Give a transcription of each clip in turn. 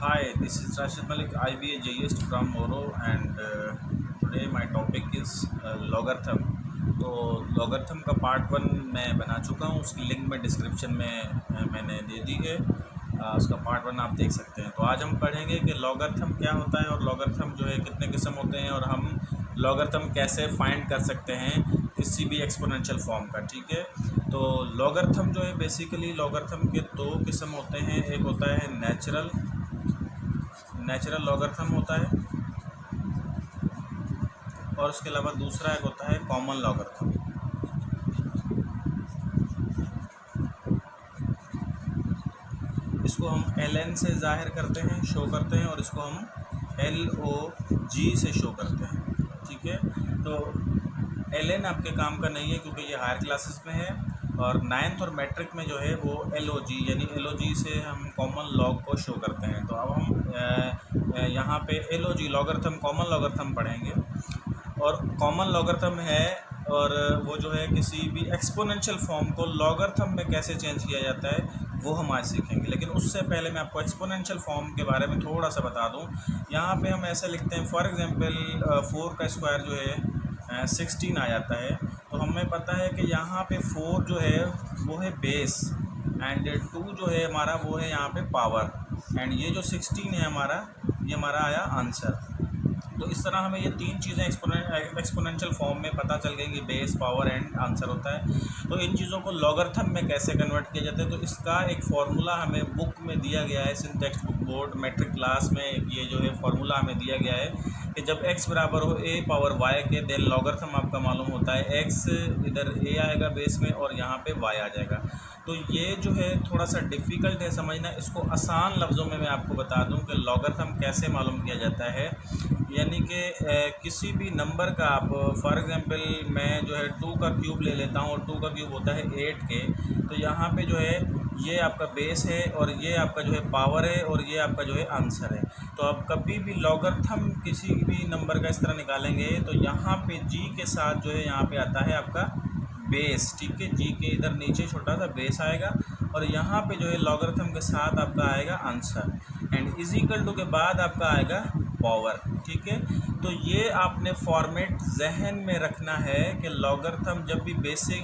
Hi, this is Rashid Malik, IBA JEist from Moro, and today my topic is logarithm. तो logarithm का part one मैं बना चुका हूँ, उसकी लिंक में डिस्क्रिप्शन में मैंने दे दी है। उसका पार्ट वन आप देख सकते हैं। तो आज हम पढ़ेंगे कि logarithm क्या होता है और logarithm जो है कितने किस्म होते हैं और हम logarithm कैसे फाइंड कर सकते हैं किसी भी एक्सपोनेंशियल फॉर्म का। ठीक है, तो logarithm जो है बेसिकली logarithm के दो किस्म होते हैं। एक होता है नेचुरल लॉगरिथम होता है और उसके अलावा दूसरा एक होता है कॉमन लॉगरिथम। इसको हम ln से ज़ाहिर करते हैं, शो करते हैं, और इसको हम log से शो करते हैं। ठीक है, तो ln आपके काम का नहीं है क्योंकि ये हायर क्लासेस में है, और नाइन्थ और मैट्रिक में जो है वो log यानी log से हम कॉमन लॉग को शो करते हैं। तो अब हम यहाँ पे log लॉगरिथम कॉमन लॉगरिथम पढ़ेंगे, और कॉमन लॉगरिथम है, और वो जो है किसी भी एक्सपोनेंशियल फॉर्म को लॉगरिथम में कैसे चेंज किया जाता है वो हम आज सीखेंगे। लेकिन उससे पहले मैं आपको एक्सपोनेंशियल फॉर्म के बारे में थोड़ा सा बता दूं। यहाँ पे हम ऐसे लिखते हैं, फॉर एग्जांपल 4 का स्क्वायर जो है 16 आ जाता है। तो हमें पता है कि यहाँ पे 4 जो है वो है बेस, एंड 2 जो है हमारा वो है यहाँ पे पावर, एंड ये जो 16 है हमारा, ये हमारा आया आंसर। तो इस तरह हमें ये तीन चीज़ें एक्सपोनेंशियल फॉर्म में पता चल गई कि बेस, पावर एंड आंसर होता है। तो इन चीज़ों को लॉगरिथम में कैसे कन्वर्ट किया जाता है, तो इसका एक फार्मूला हमें बुक में दिया गया है, syntax book board matric class में। ये जो है फार्मूला हमें दिया गया है कि जब x बराबर हो a पावर y के, देन लॉगरिथम आपका मालूम होता है x इधर a आएगा बेस में और यहाँ पे y आ जाएगा। तो ये जो है थोड़ा सा डिफ़िकल्ट है समझना। इसको आसान लफ्ज़ों में मैं आपको बता दूं कि लॉगरिथम कैसे मालूम किया जाता है। यानी कि किसी भी नंबर का आप, फॉर एग्जांपल मैं जो है 2 का क्यूब ले लेता हूँ, और 2 का क्यूब होता है 8 के। तो यहाँ पे जो है ये आपका बेस है, और ये आपका जो है पावर है, और ये आपका जो है आंसर है। तो आप कभी भी लॉगरिथम किसी भी नंबर का इस तरह निकालेंगे तो यहाँ पे जी के साथ जो है यहाँ पे आता है आपका बेस। ठीक है, जी के इधर नीचे छोटा सा बेस आएगा, और यहाँ पे जो है लॉगरिथम के साथ आपका आएगा answer, and is equal to के बाद आपका आएगा पावर। ठीक है, तो ये आपने फॉर्मेट जहन में रखना है कि लॉगरिथम जब भी बेसिक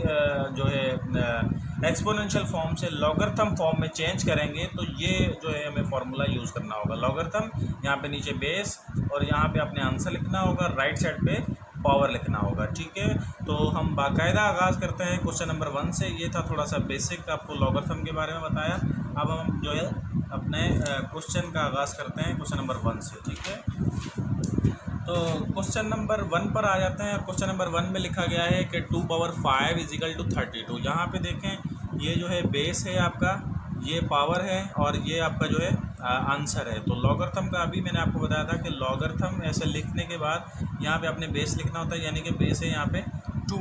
जो है एक्सपोनेंशियल फॉर्म से लॉगरिथम फॉर्म में चेंज करेंगे तो ये जो है हमें फार्मूला यूज़ करना होगा। लॉगरिथम यहाँ पे नीचे बेस, और यहाँ पे अपने आंसर लिखना होगा, राइट साइड पे पावर लिखना होगा। ठीक है, तो हम बाकायदा आगाज़ करते हैं क्वेश्चन नंबर 1 से। ये था थोड़ा सा बेसिक आपको लॉगरिथम के बारे में बताया। अब हम जो है अपने क्वेश्चन का आगाज़ करते हैं क्वेश्चन नंबर 1 से। ठीक है, तो क्वेश्चन नंबर 1 पर आ जाते हैं। क्वेश्चन नंबर 1 में लिखा गया है कि 2 पावर 5 इज इक्वल टू 32। यहाँ पे देखें, ये जो है बेस है आपका, ये पावर है, और ये आपका जो है आंसर है। तो लॉगरिथम का अभी मैंने आपको बताया था कि लॉगरिथम ऐसे लिखने के बाद यहाँ पे आपने बेस लिखना होता है, यानी कि बेस है यहाँ पे 2,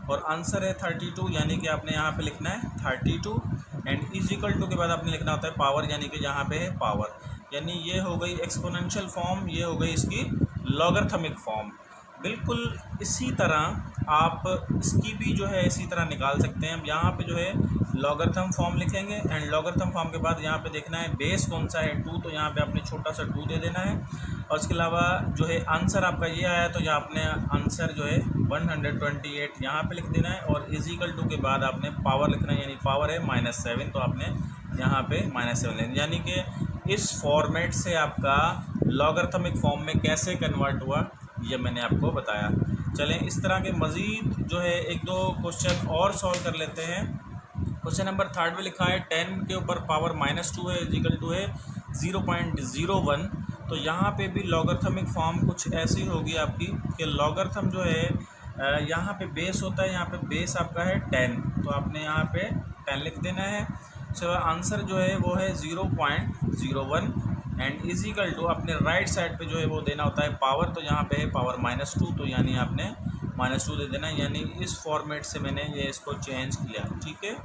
और आंसर है 32, यानी कि आपने यहाँ पे लिखना है 32, एंड इज इक्वल टू के बाद आपने लिखना होता है पावर, यानी कि यहाँ पे है पावर। यानी ये हो गई एक्सपोनेंशियल फॉर्म, ये हो गई इसकी लॉगरिथमिक फॉर्म। बिल्कुल इसी तरह आप इसकी भी जो है इसी तरह निकाल सकते हैं। यहाँ पे जो है लॉगरिथम फॉर्म लिखेंगे, एंड लॉगरिथम फॉर्म के बाद यहाँ पे देखना है बेस कौन सा है 2, तो यहाँ पे आपने छोटा सा 2 दे देना है, और उसके अलावा जो है आंसर आपका ये आया, तो यहाँ आपने आंसर जो है 128 यहाँ पे लिख देना है, और इज इक्वल टू के बाद आपने पावर लिखना है, यानी पावर है -7, तो आपने यहाँ पे -7 लेना। यानी कि इस फॉर्मेट से आपका लॉगरिथमिक फॉर्म में कैसे कन्वर्ट हुआ ये मैंने आपको बताया। चलें इस तरह के मज़ीद जो है 1-2 क्वेश्चन और सॉल्व कर लेते हैं। क्वेश्चन नंबर 3 में लिखा है 10 के ऊपर पावर -2 है, इज इक्वल टू है 0.01। तो यहाँ पे भी लॉगरिथमिक फॉर्म कुछ ऐसी होगी आपकी कि लॉगरिथम जो है यहाँ पे बेस होता है, यहाँ पे बेस आपका है 10, तो आपने यहाँ पे 10 लिख देना है। तो आंसर जो है वो है 0.01, एंड इज इक्वल टू अपने राइट साइड पे जो है वो देना होता है पावर, तो यहाँ पे है पावर -2, तो यानी आपने -2 दे देना है। यानी इस फॉर्मेट से मैंने ये इसको चेंज किया। ठीक है,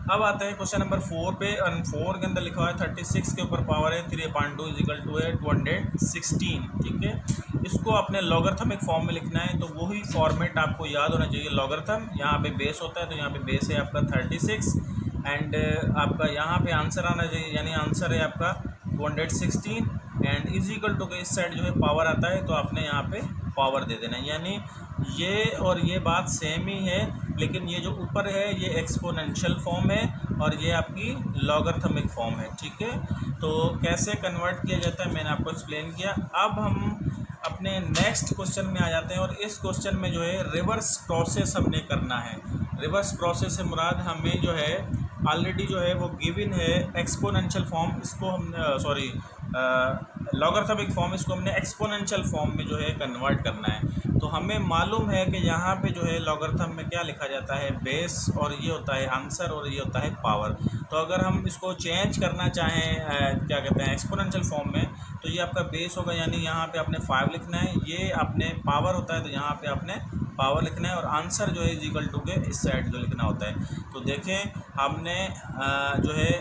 अब आते हैं क्वेश्चन नंबर 4 पे, और 4 के अंदर लिखा हुआ है 36 के ऊपर पावर है 3/2 इज इक्वल टू है 216। ठीक है, इसको अपने लॉगरिथमिक फॉर्म में लिखना है, तो वही फॉर्मेट आपको याद होना चाहिए। लॉगरिथम यहाँ पे बेस होता है, तो यहाँ पे बेस है आपका 36, एंड आपका यहाँ पे आंसर आना चाहिए, यानी आंसर है आपका 216 एंड इज इक्वल टू के इस साइड जो है पावर आता है तो आपने यहाँ पे पावर दे देना है। यानी ये और ये बात सेम ही है, लेकिन ये जो ऊपर है ये एक्सपोनेंशियल फॉर्म है और ये आपकी लॉगरिथमिक फॉर्म है। ठीक है, तो कैसे कन्वर्ट किया जाता है मैंने आपको एक्सप्लेन किया। अब हम अपने नेक्स्ट क्वेश्चन में आ जाते हैं और इस क्वेश्चन में जो है रिवर्स प्रोसेस हमने करना है। रिवर्स प्रोसेस से मुराद हमें जो है ऑलरेडी जो है वो गिवन है एक्सपोनेंशियल फॉर्म, इसको हम सॉरी लॉगरिथमिक फॉर्म, इसको हमने एक्सपोनेंशियल फॉर्म में जो है कन्वर्ट करना है। तो हमें मालूम है कि यहाँ पे जो है लॉगरिथम में क्या लिखा जाता है, बेस, और ये होता है आंसर और ये होता है पावर। तो अगर हम इसको चेंज करना चाहें क्या कहते हैं एक्सपोनेंशियल फॉर्म में, तो ये आपका बेस होगा, यानी यहाँ पे आपने 5 लिखना है, ये आपने पावर होता है तो यहाँ पे आपने पावर लिखना है, और आंसर जो है इज इक्वल टू के इस साइड जो लिखना होता है। तो देखें हमने जो है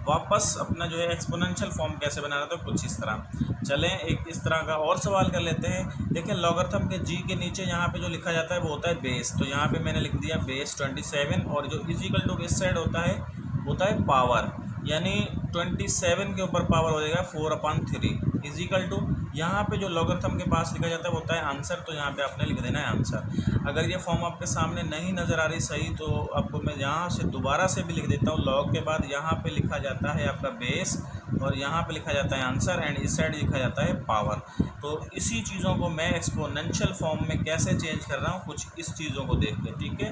वापस अपना जो है एक्सपोनेंशियल फॉर्म कैसे बनाना, तो कुछ इस तरह। चलें एक इस तरह का और सवाल कर लेते हैं। देखिए लॉगरिथम के जी के नीचे यहाँ पे जो लिखा जाता है वो होता है बेस, तो यहाँ पे मैंने लिख दिया बेस 27, और जो इज इक्वल टू इस साइड होता है पावर, यानी 27 के ऊपर पावर हो जाएगा 4/3 इज इक्वल टू, यहाँ पे जो लॉगरिथम के पास लिखा जाता है वो होता है आंसर, तो यहाँ पे आपने लिख देना है आंसर। अगर ये फॉर्म आपके सामने नहीं नज़र आ रही सही, तो आपको मैं यहाँ से दोबारा से भी लिख देता हूँ। लॉग के बाद यहाँ पे लिखा जाता है आपका बेस, और यहाँ पे लिखा जाता है आंसर, एंड इस साइड लिखा जाता है पावर। तो इसी चीज़ों को मैं एक्सपोनेंशियल फॉर्म में कैसे चेंज कर रहा हूँ, कुछ इस चीज़ों को देख के। ठीक है,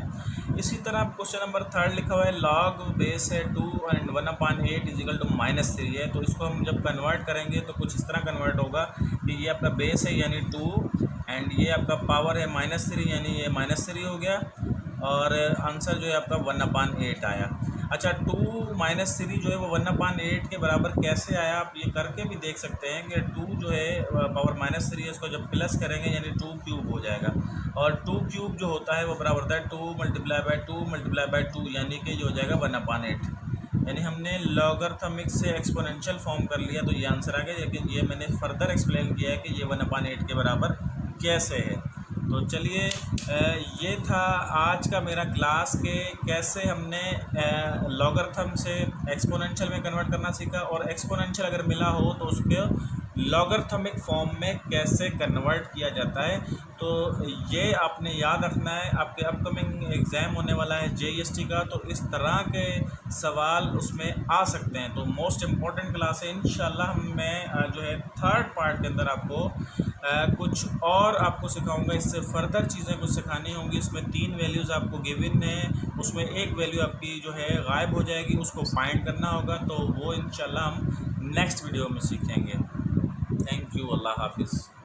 इसी तरह क्वेश्चन नंबर 3 लिखा हुआ है लॉग बेस है 2 एंड 1/8 इज इक्वल टू -3 है। तो इसको हम जब कन्वर्ट करेंगे तो कुछ इस तरह कन्वर्ट होगा कि ये आपका बेस है यानी 2, एंड ये आपका पावर है -3 यानी ये -3 हो गया, और आंसर जो है आपका 1/8 आया। अच्छा 2 - 3 जो है वो 1/8 के बराबर कैसे आया, आप ये करके भी देख सकते हैं कि 2 जो है पावर -3 है, इसको जब प्लस करेंगे यानी 2 क्यूब हो जाएगा, और 2 क्यूब जो होता है वो बराबर होता है 2 × 2 × 2 यानी कि जो हो जाएगा 1/8। यानी हमने लॉगरिथमिक से एक्सपोनेंशियल फॉर्म कर लिया तो ये आंसर आ गया, लेकिन ये मैंने फर्दर एक्सप्लेन किया है कि ये 1/8 के बराबर कैसे है। तो चलिए ये था आज का मेरा क्लास के कैसे हमने लॉगरिथम से एक्सपोनेंशियल में कन्वर्ट करना सीखा, और एक्सपोनेंशियल अगर मिला हो तो उसके लॉगरिथमिक फॉर्म में कैसे कन्वर्ट किया जाता है। तो ये आपने याद रखना है, आपके अपकमिंग एग्ज़ाम होने वाला है JST का, तो इस तरह के सवाल उसमें आ सकते हैं। तो मोस्ट इम्पॉर्टेंट क्लास है, इंशाल्लाह मैं जो है 3rd पार्ट के अंदर आपको कुछ और आपको सिखाऊंगा, इससे फर्दर चीज़ें कुछ सिखानी होंगी। इसमें 3 वैल्यूज़ आपको गिवन है, उसमें एक वैल्यू आपकी जो है गायब हो जाएगी, उसको फाइंड करना होगा, तो वो इंशाल्लाह हम नेक्स्ट वीडियो में सीखेंगे। थैंक यू, अल्लाह हाफिज़।